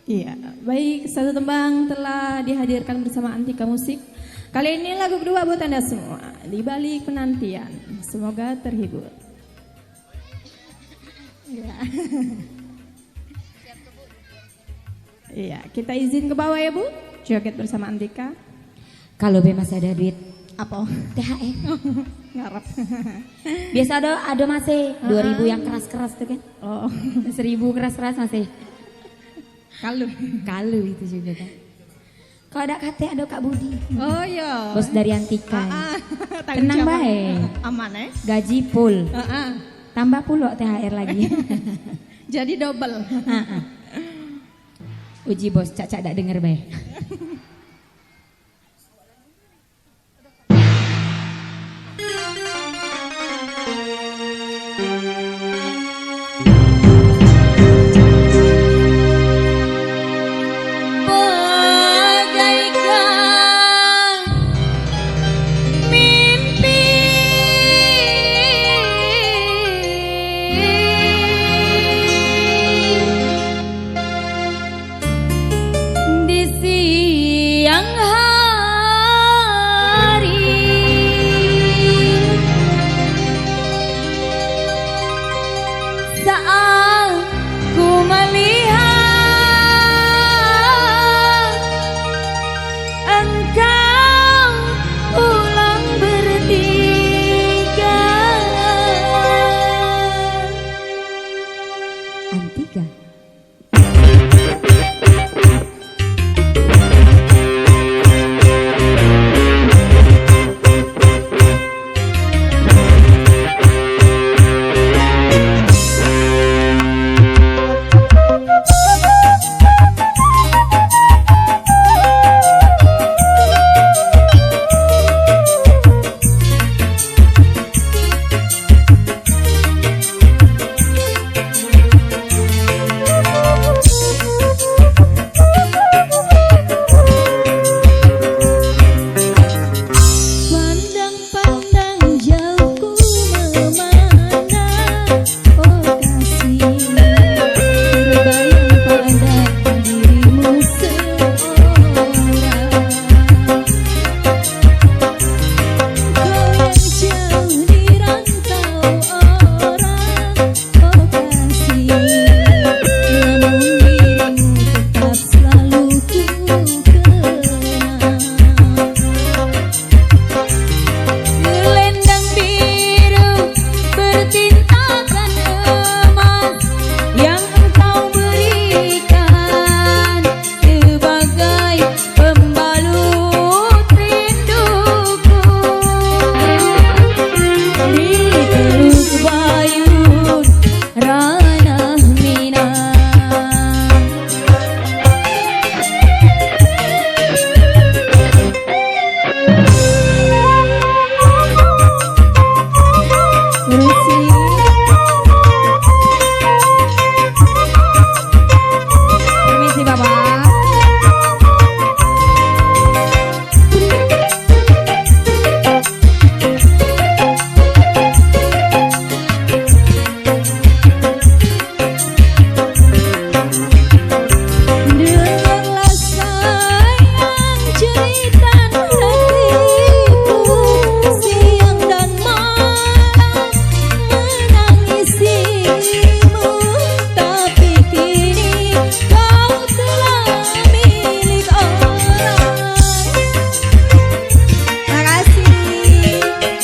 Iya, baik, satu tembang telah dihadirkan bersama Antika Musik. Kali ini lagu kedua buat Anda semua, Di Balik Penantian. Semoga terhibur. Iya. Iya, kita izin ke bawah ya Bu. Joget bersama Antika. Kalau be masih ada duit Apa? THR. Ngarep. Biasa ada masih 2.000 yang keras-keras tuh kan. Oh, 1.000 keras-keras masih. Kalu itu juga kan. Kalau ada KT ada Kak Budi. Oh iya. Bos dari Antika. Tenang jawab. baik. Aman ya? Gaji full. Tambah puluh THR lagi. Jadi double. Uji bos, cak-cak tak denger baik.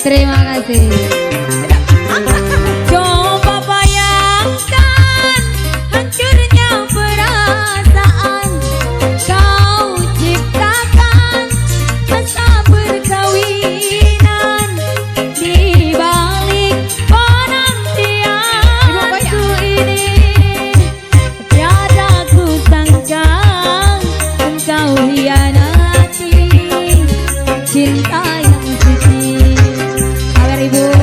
Terima kasih. Coba bayangkan hancurnya perasaan kau ciptakan masa perkawinan di balik penantianku ini. Tiada ku sangka engkau hianati cinta yang suci. Ibu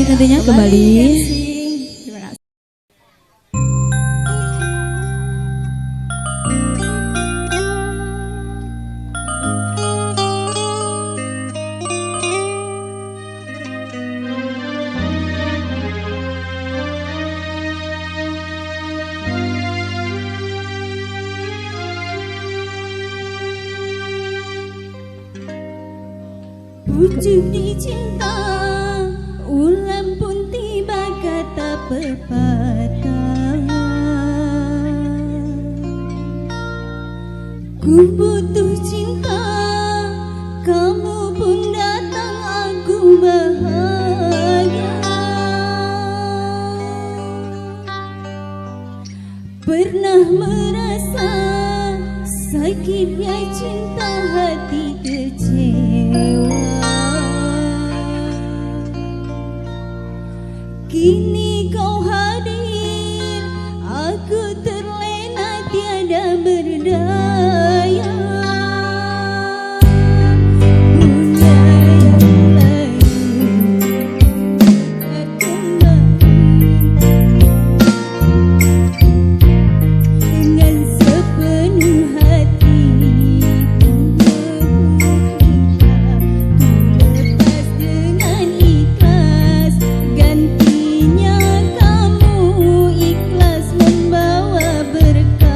tentunya kembali. Terima kasih. Pucuk di cinta, ulam pun tiba kata pepatah. Ku butuh cinta, kamu pun datang, aku bahagia. Pernah merasa sakitnya cinta hati kecewa. Kini kau hadir, aku terlena tiada berdaya. Bunda yang layu dengan sepenuh hati ku lepas dengan ikhlas, gantinya kamu ikhlas membawa berkah.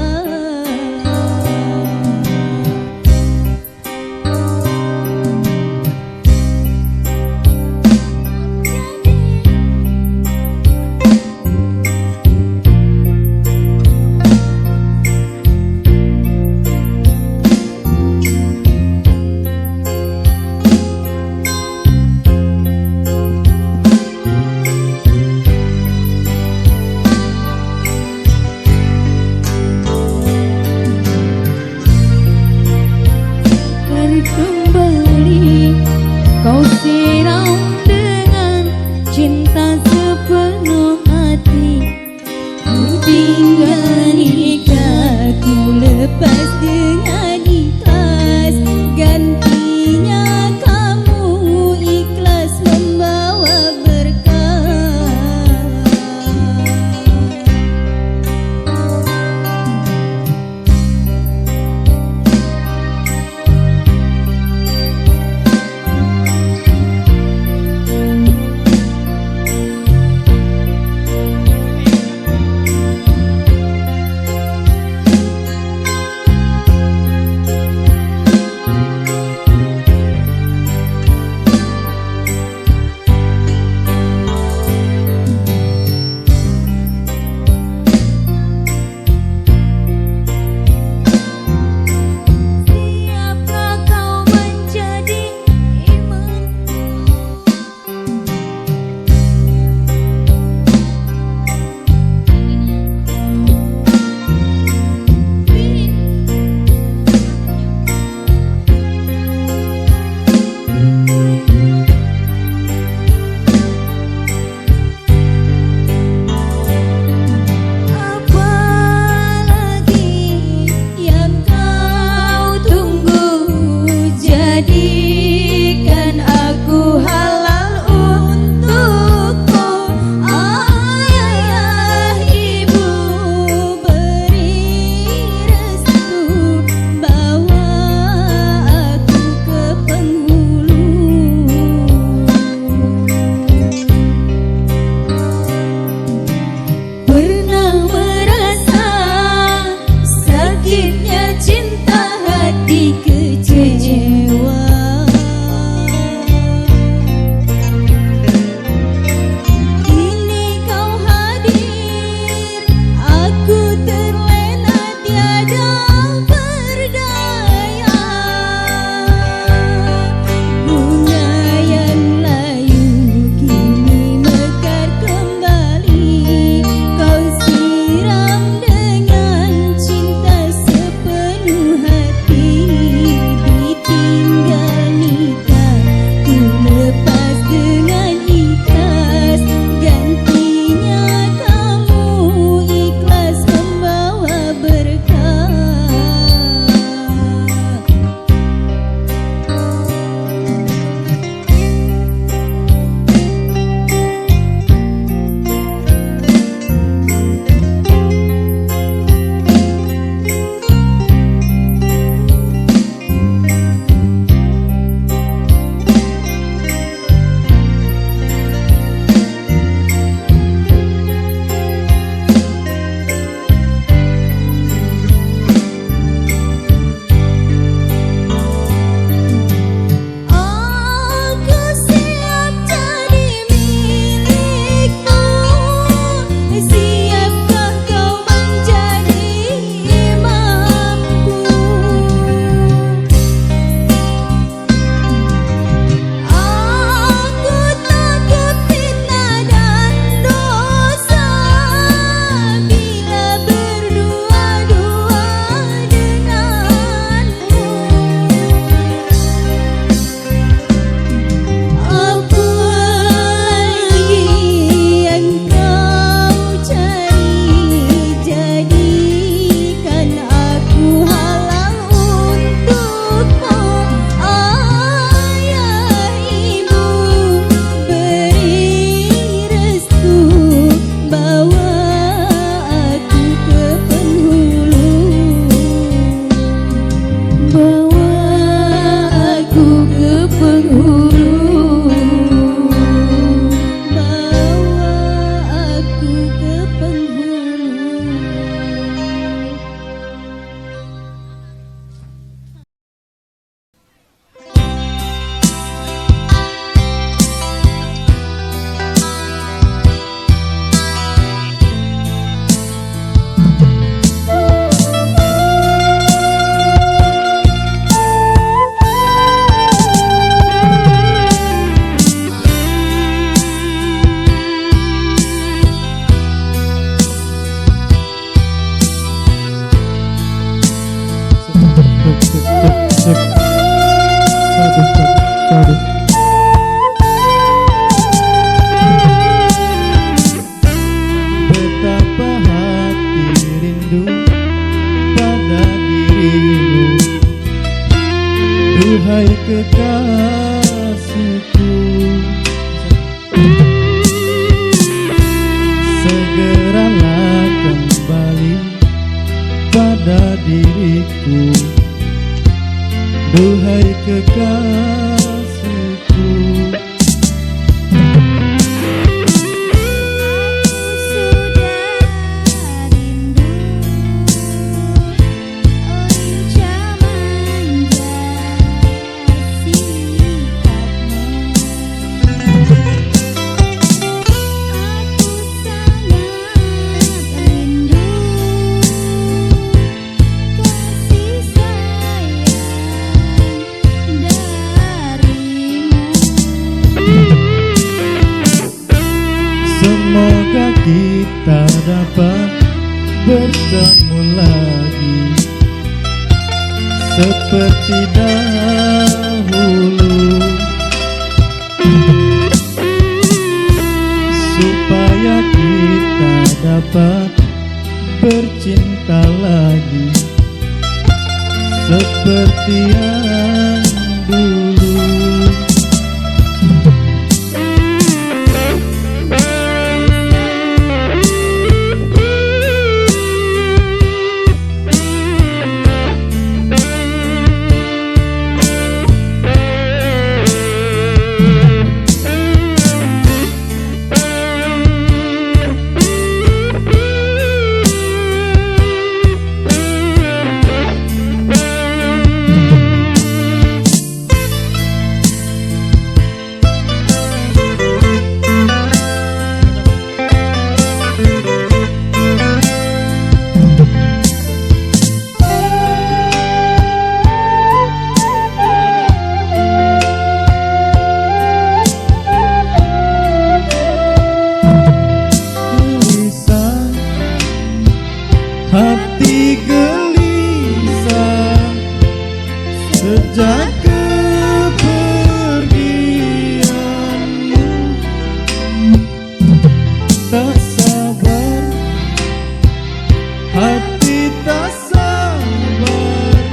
Kembali kau siram dengan cinta sepenuh hati. Ku tinggal nikah, ku lepas dengan ikhlas, gantinya kamu ikhlas membawa berkah. duhai kekasihku, segeralah kembali pada diriku, duhai kekasihku. Semoga kita dapat bertemu lagi seperti dahulu, supaya kita dapat bercinta lagi seperti yang dulu. Hati gelisah sejak kepergianmu, tak sabar, hati tak sabar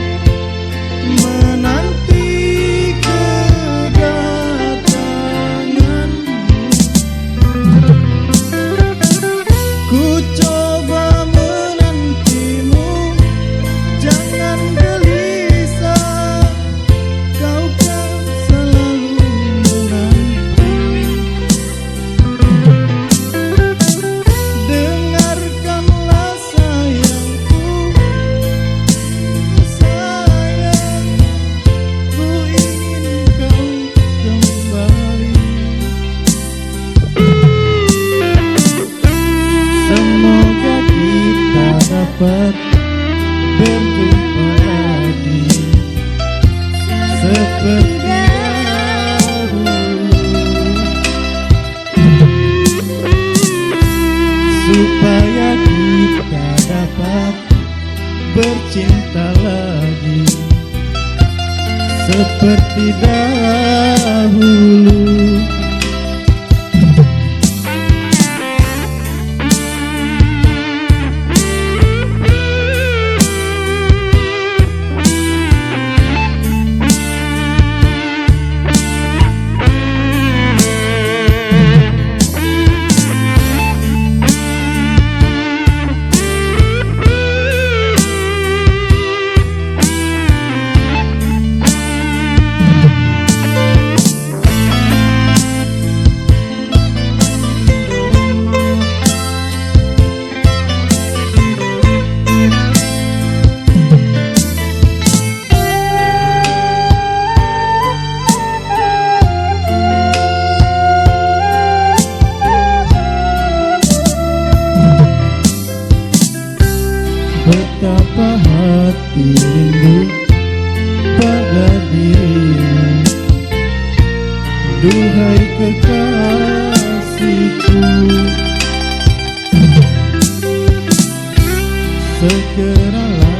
menanti kedatanganmu. Ku coba dapat berjumpa lagi seperti dahulu, supaya kita dapat bercinta lagi seperti dahulu. Betapa hati rindu pada dirimu, duhai kekasihku. Segeralah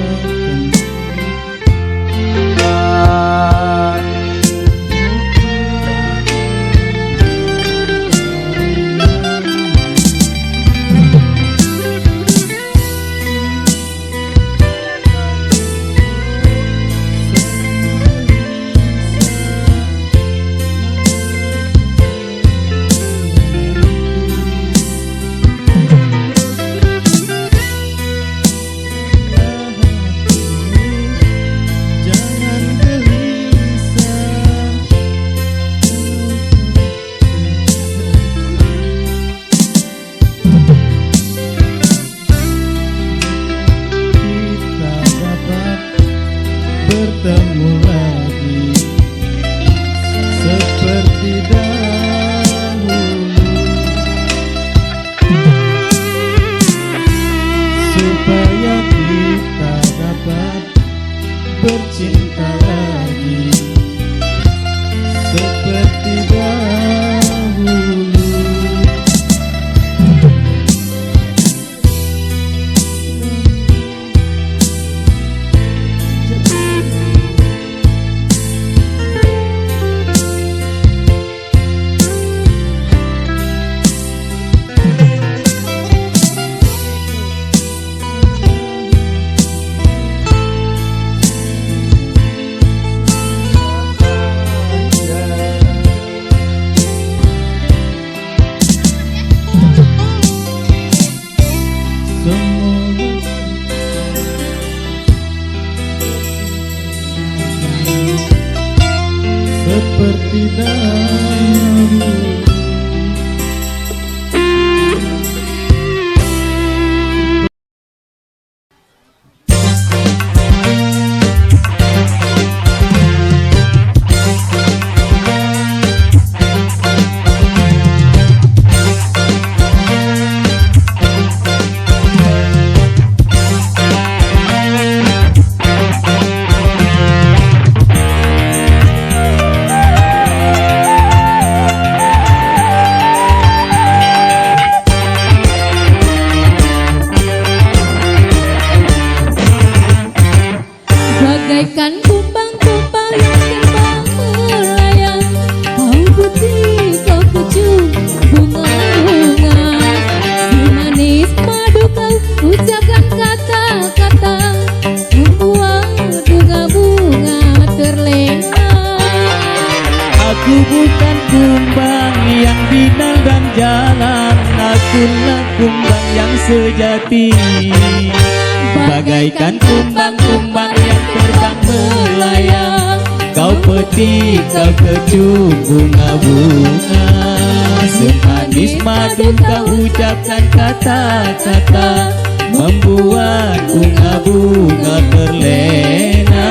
seperti dahulu. Bagaikan kumbang-kumbang yang terbang melayang, kau putih, kau pucuk bunga-bunga. Semanis madu kau ucapkan kata-kata, membuat bunga-bunga terlena. Aku bukan kumbang yang binal dan jalan, akulah kumbang yang sejati. Bagaikan kumbang-kumbang yang terbang melayang, kau peti, kau kecup bunga-bunga. Semanis madu kau ucapkan kata-kata, membuat bunga-bunga terlena.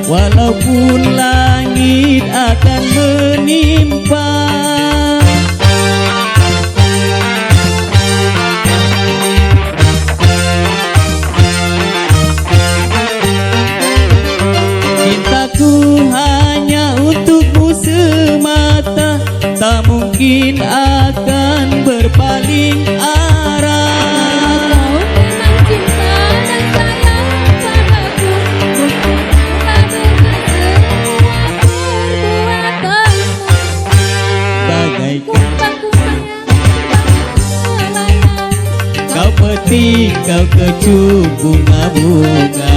Walaupun langit akan menimpa, cintaku hanya untukmu semata, tak mungkin akan berpaling arah. Kau peti, kau kecup bunga-bunga.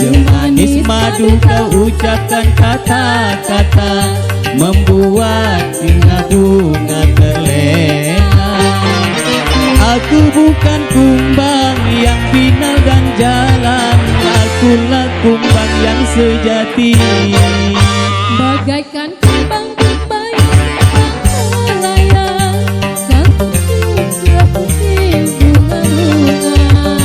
Semanis madu kau ucapkan kata-kata, membuat bunga-bunga terlena. Aku bukan kumbang yang binal dan jalan, akulah kumbang yang sejati. Bagaikan kumbang-kumbang yang terbang melayang, kau putih bunga-bunga.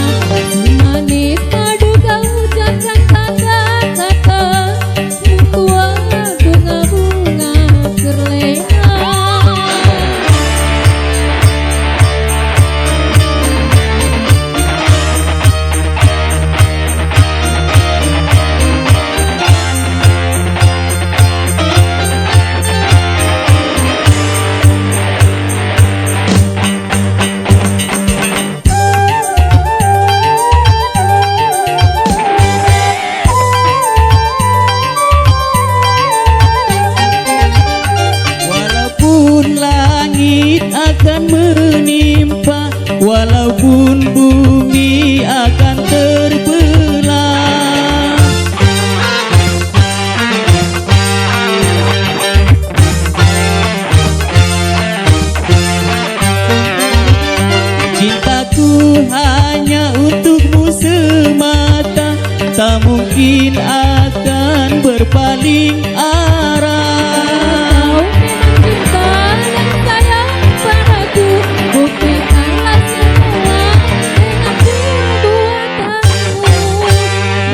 Semanis madu kau ucapkan kata-kata, membuat bunga-bunga terlena. Akan menimpa, walaupun bumi akan terbelah. Cintaku hanya untukmu semata, tak mungkin akan berpaling arah.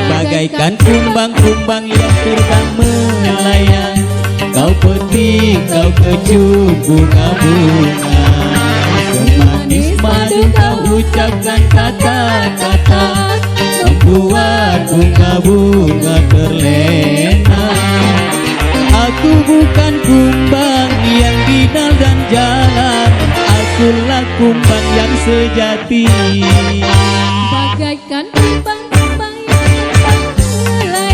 Bagaikan kumbang-kumbang yang terbang melayang, kau peti, kau kecup bunga-bunga. Semanis madu kau ucapkan kata-kata, membuat bunga-bunga terlena. Aku bukan kumbang yang binal dan jalan, akulah kumbang yang sejati. Bagaikan kumbang-kumbang yang terbang melayang,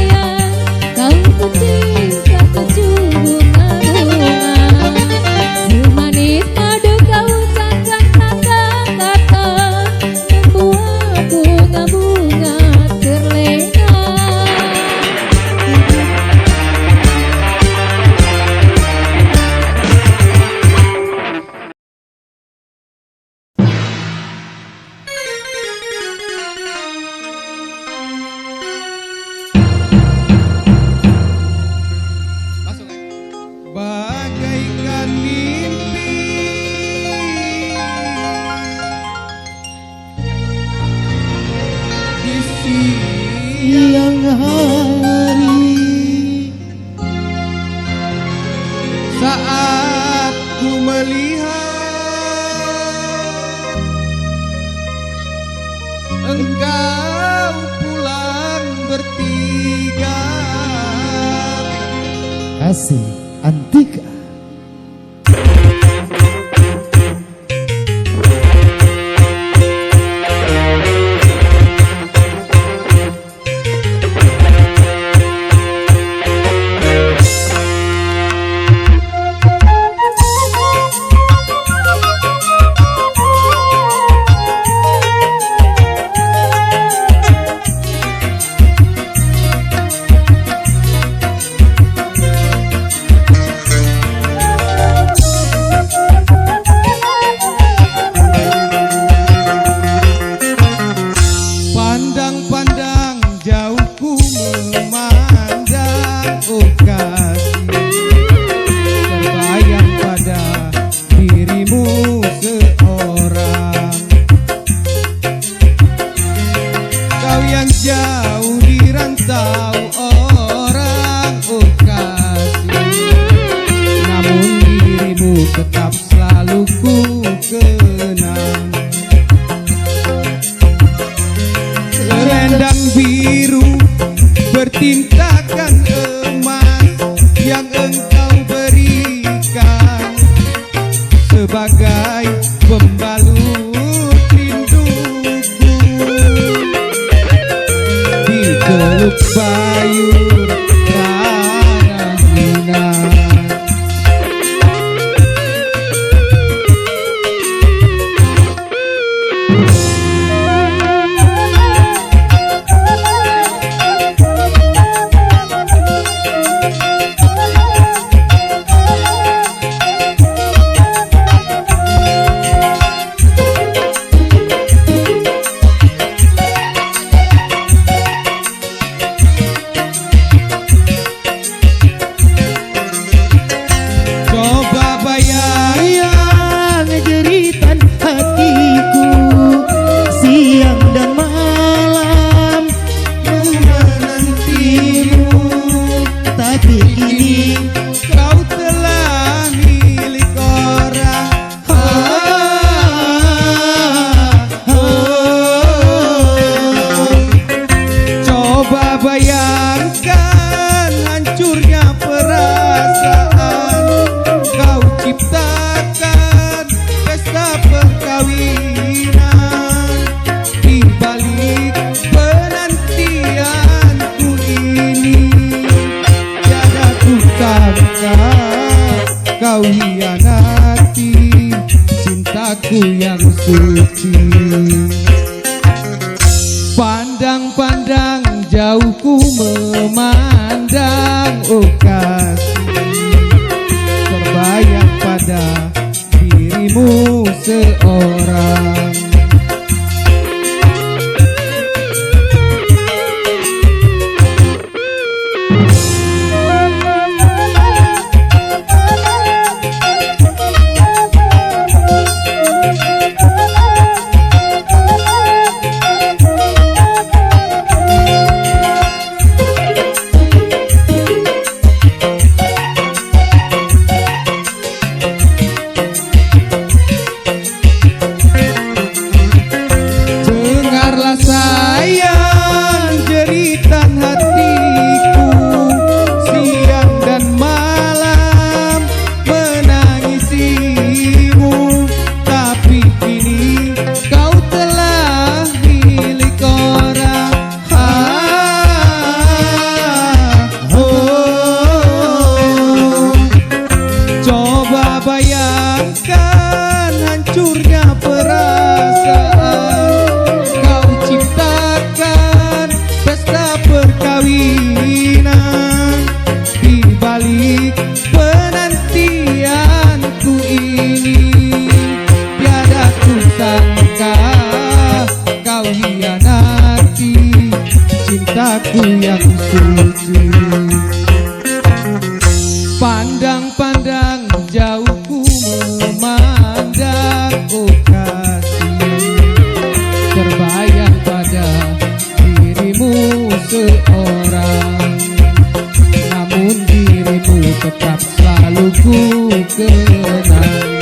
siang hari. Saat ku melihat engkau pulang bertiga. Kasih Antika. Pandang-pandang jauh ku memandang, oh kasih, terbayang pada dirimu seorang. Kau yang jauh di rantau orang, oh kasih, namun dirimu tetap selalu ku kenang. Selendang biru bertintakan emas yang engkau berikan sebagai pembalut rinduku di Teluk Bayur tanah Minang. Bayangkan hancurnya perasaan, kau ciptakan pesta perkawinan di balik penantianku ini. Tiada ku sangka kau hianati cintaku yang suci. Pandang-pandang jauh ku memandang, oh kasih, terbayang pada dirimu seorang. Sayang jeritan hatiku siang dan malam menangisimu, tapi kini kau telah milik orang. Coba bayangkan hancurnya perasaan, pesta perkawinan di balik penantianku ini. Tiada ku sangka kau hianati cintaku yang suci. Pandang-pandang jauh ku memandang, oh kasih, terbayang pada dirimu seseorang, namun dirimu tetap selalu ku kenang.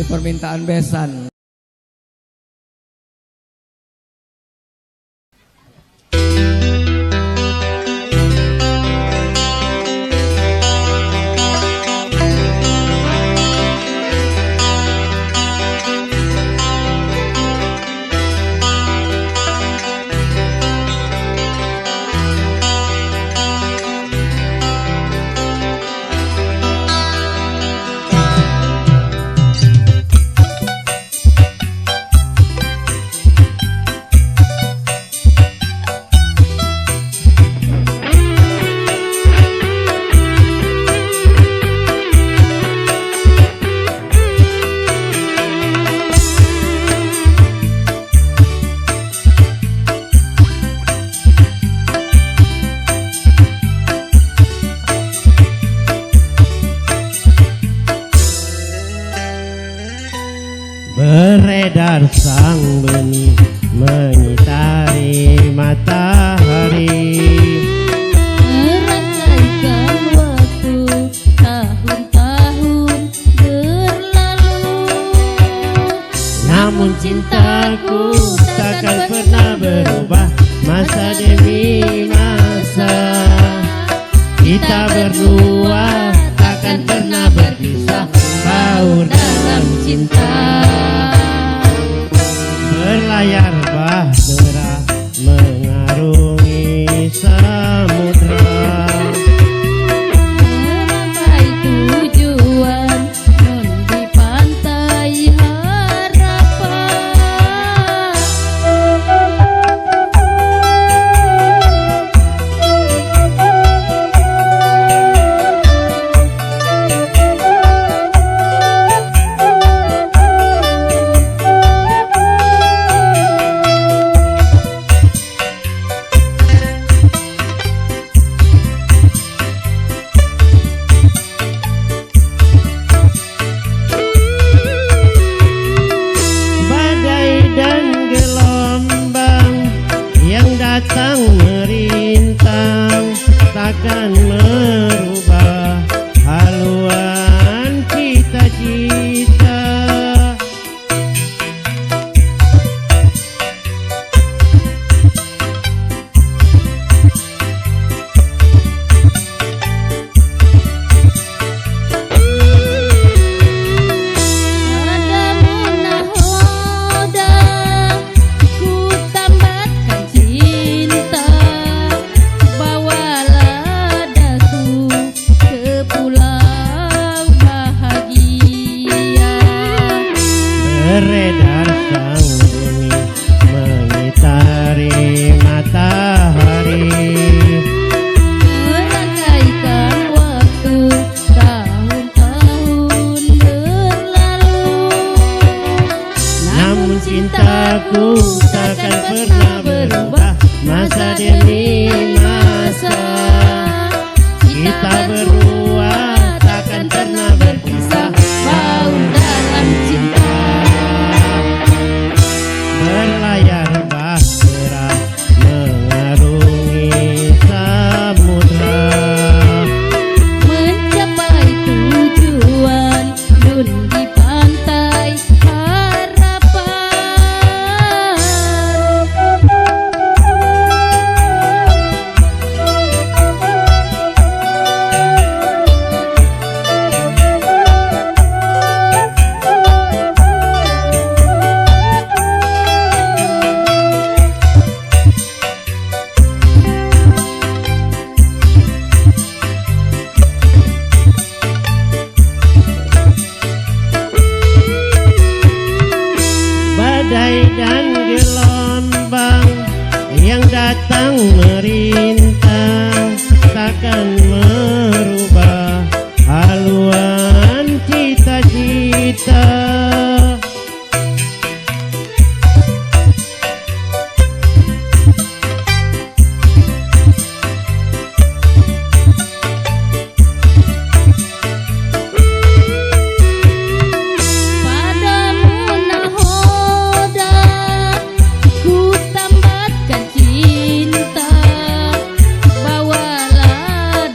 permintaan besan. Beredar sang benih mengitari matahari, merangkaikan waktu tahun-tahun berlalu. namun cintaku takkan pernah berubah. Masa demi masa kita berdua takkan pernah berpisah. Baur dalam cinta, berlayar bahtera mengarungi samudra, sampai tujuan non di pantai harapan. datang merintang takkan merubah haluan cita-cita. Beredar sang bumi mengitari matahari, merangkaikan waktu tahun-tahun berlalu. namun cintaku takkan pernah berubah. Masa demi masa kita berdua takkan pernah berpisah. Baur dalam cinta, berlayar bahtera mengarungi samudra, mencapai tujuan dun di pantai harapan. badai dan gelombang yang datang merintang takkan merubah haluan cita-cita. Padamu nahoda ku tambatkan cinta, bawalah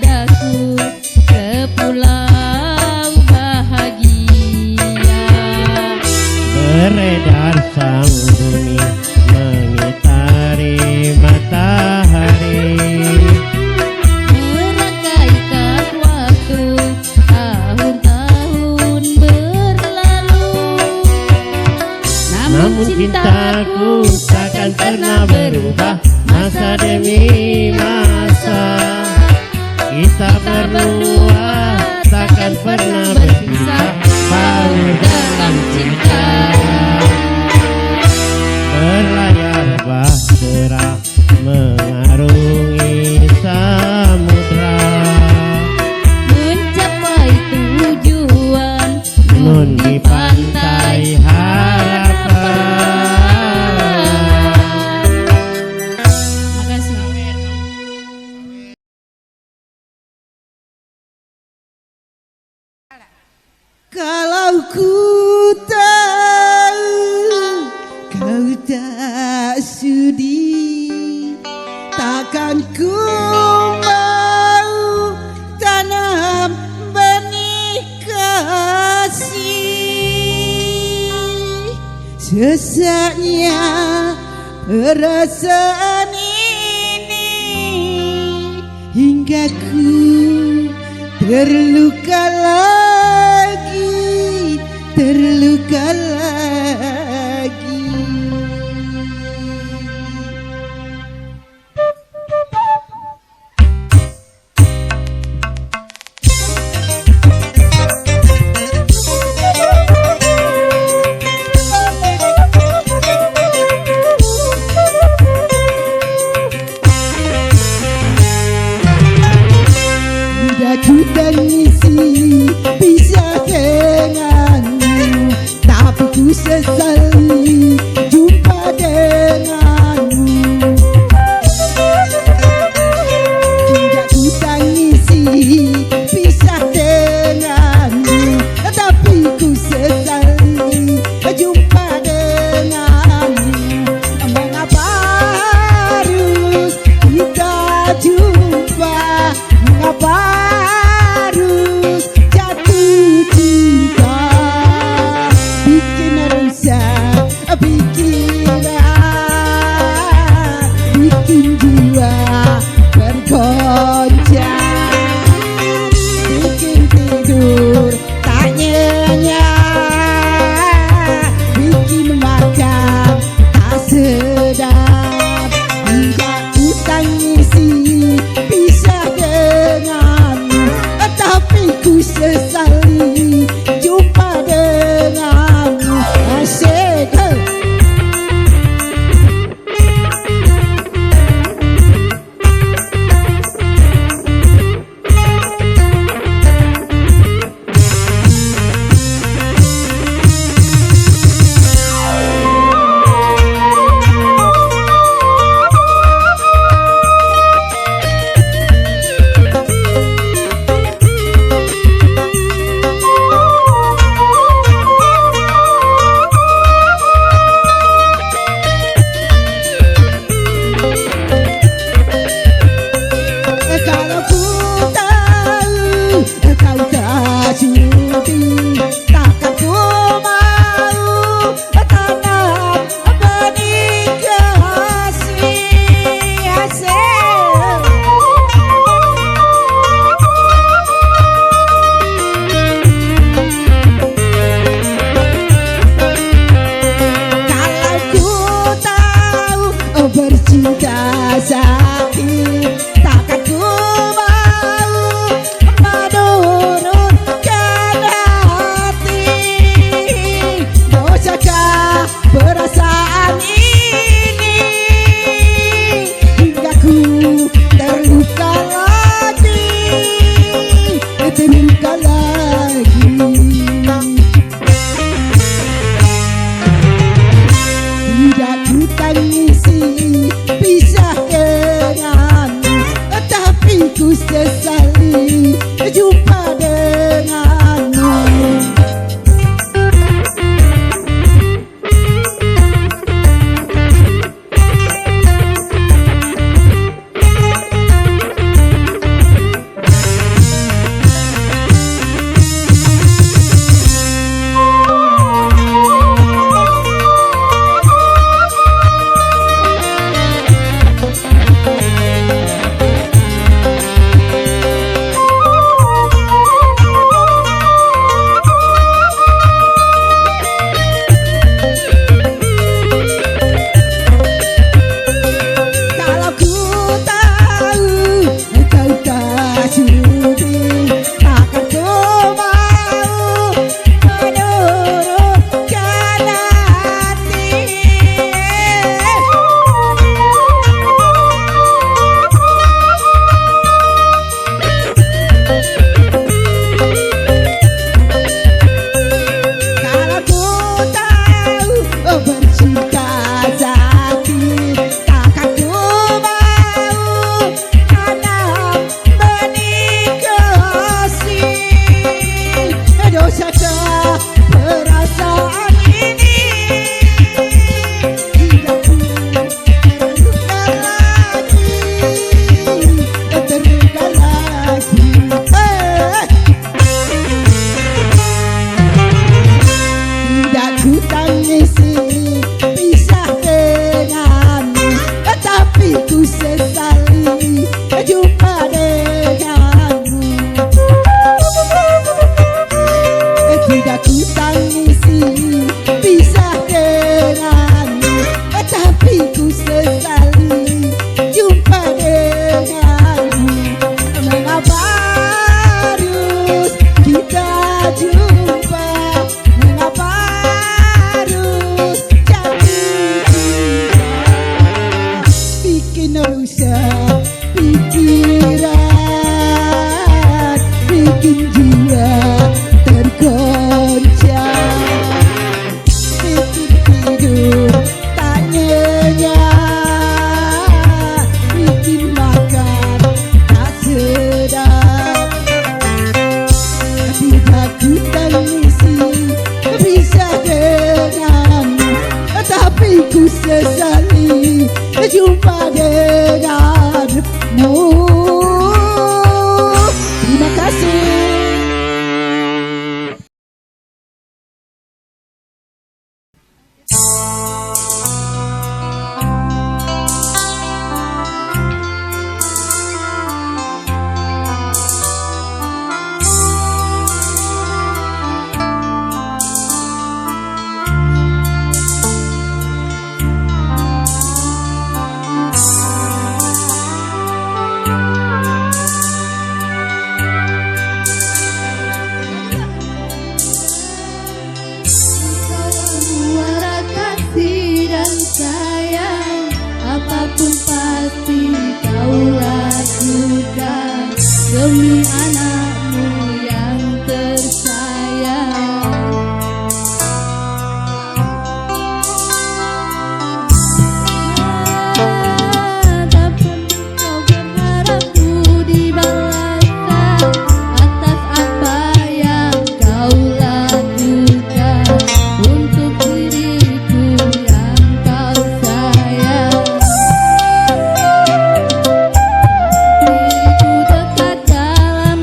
Kalau ku tahu kau tak sudi, takkan ku mau tanam benih kasih. Sesaknya perasaan ini hingga ku terluka lagi, terluka lagi. Ku tangisi pisah denganmu, tapi ku sesali jumpa denganmu. Tidak ku tangisi pisah denganmu, tapi ku sesali jumpa denganmu. Mengapa harus kita jumpa? Mengapa harus jatuh cinta? Bikin rusak pikiran, bikin jiwa bergoncang, bikin tidur tak nyenyak, bikin makan tak sedap. Tidak ku tangisi pisah denganmu, tapi ku sesali jumpa denganmu. Asyik bikin jiwa tergoncang, bikin tidur tak nyenyak, bikin makan tak sedap. Tidak ku tangisi bisa denganmu, tapi ku sesali jumpa denganmu. Terima kasih. Suara kasih dan sayang, apapun pasti kau lakukan demi anakmu yang tersayang. Tak pernah kau berharap budi balasan atas apa yang kau lakukan untuk diriku yang kau sayang. Diriku dekat dalam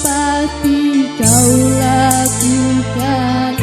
pasti kau lakukan.